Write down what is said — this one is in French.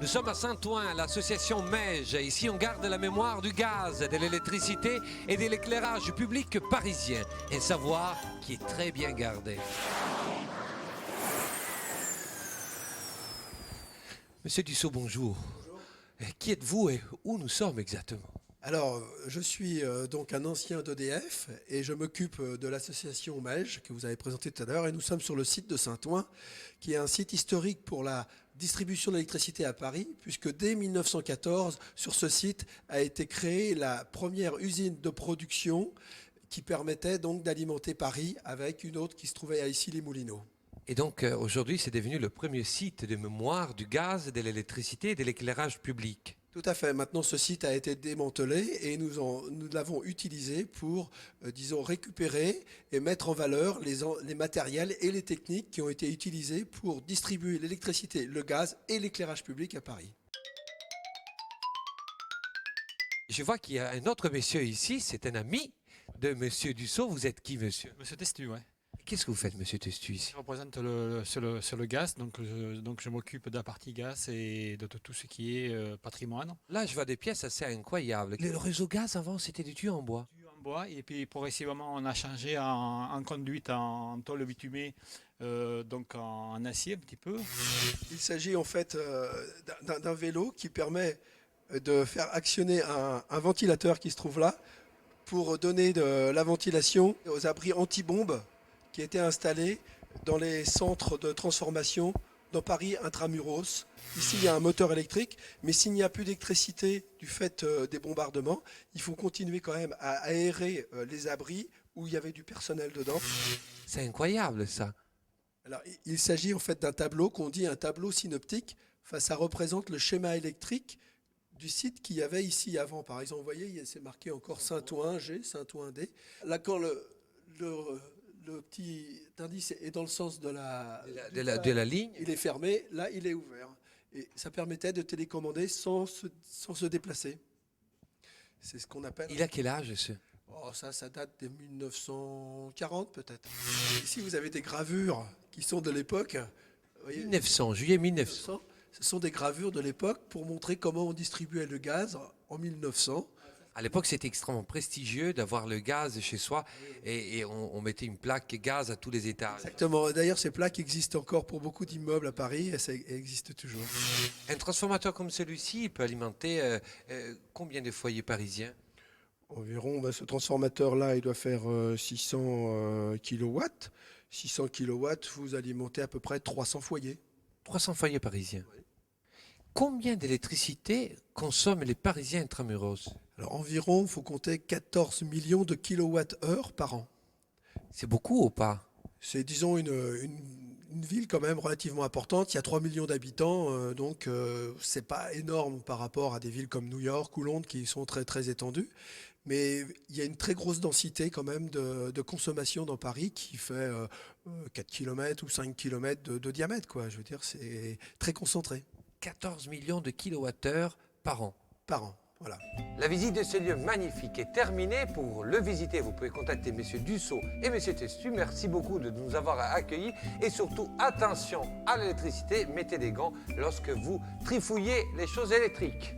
Nous sommes à Saint-Ouen, l'association MEIGE. Ici, on garde la mémoire du gaz, de l'électricité et de l'éclairage public parisien. Un savoir qui est très bien gardé. Monsieur Dussault, bonjour. Bonjour. Qui êtes-vous et où nous sommes exactement? Alors, je suis donc un ancien d'EDF et je m'occupe de l'association MEIGE que vous avez présentée tout à l'heure. Et nous sommes sur le site de Saint-Ouen, qui est un site historique pour la distribution d'électricité à Paris, puisque dès 1914, sur ce site a été créée la première usine de production qui permettait donc d'alimenter Paris avec une autre qui se trouvait à Issy-les-Moulineaux. Et donc, aujourd'hui, c'est devenu le premier site de mémoire du gaz, de l'électricité et de l'éclairage public. Tout à fait. Maintenant, ce site a été démantelé et nous l'avons utilisé pour, disons, récupérer et mettre en valeur les matériels et les techniques qui ont été utilisés pour distribuer l'électricité, le gaz et l'éclairage public à Paris. Je vois qu'il y a un autre monsieur ici, c'est un ami de monsieur Dussault. Vous êtes qui, monsieur? Monsieur Testu, ouais. Qu'est-ce que vous faites, monsieur Testu, ici? Je représente sur le gaz, donc je m'occupe de la partie gaz et de tout ce qui est patrimoine. Là, je vois des pièces assez incroyables. Le réseau gaz, avant, c'était du tuyau en bois. En bois, et puis progressivement, on a changé en conduite en tôle bitumée, donc en acier un petit peu. Il s'agit en fait d'un vélo qui permet de faire actionner un ventilateur qui se trouve là pour donner de la ventilation aux abris anti-bombes qui étaient installés dans les centres de transformation dans Paris intramuros. Ici, il y a un moteur électrique, mais s'il n'y a plus d'électricité du fait des bombardements, il faut continuer quand même à aérer les abris où il y avait du personnel dedans. C'est incroyable, ça. Alors, il s'agit en fait d'un tableau qu'on dit un tableau synoptique. Enfin, ça représente le schéma électrique du site qu'il y avait ici avant. Par exemple, vous voyez, c'est marqué encore Saint-Ouen G, Saint-Ouen D. Là, quand le petit indice est dans le sens de la ligne. Il est fermé, là il est ouvert. Et ça permettait de télécommander sans se déplacer. C'est ce qu'on appelle... Il a quel âge, ce? Oh, ça date de 1940 peut-être. Ici vous avez des gravures qui sont de l'époque. 1900, juillet 1900. Ce sont des gravures de l'époque pour montrer comment on distribuait le gaz en 1900. À l'époque, c'était extrêmement prestigieux d'avoir le gaz chez soi et on mettait une plaque gaz à tous les étages. Exactement. D'ailleurs, ces plaques existent encore pour beaucoup d'immeubles à Paris et ça existe toujours. Un transformateur comme celui-ci, il peut alimenter combien de foyers parisiens? Environ, ce transformateur-là, il doit faire 600 kW. 600 kW, vous alimentez à peu près 300 foyers. 300 foyers parisiens. Oui. Combien d'électricité consomment les Parisiens intramuros? Alors environ, il faut compter 14 millions de kilowattheures par an. C'est beaucoup ou pas? C'est, disons, une ville quand même relativement importante. Il y a 3 millions d'habitants, donc c'est pas énorme par rapport à des villes comme New York ou Londres qui sont très, très étendues. Mais il y a une très grosse densité quand même de consommation dans Paris qui fait 4 km ou 5 km de diamètre, quoi. Je veux dire, c'est très concentré. 14 millions de kilowattheures par an. Par an, voilà. La visite de ce lieu magnifique est terminée. Pour le visiter, vous pouvez contacter M. Dussault et M. Testu. Merci beaucoup de nous avoir accueillis. Et surtout, attention à l'électricité, mettez des gants lorsque vous trifouillez les choses électriques.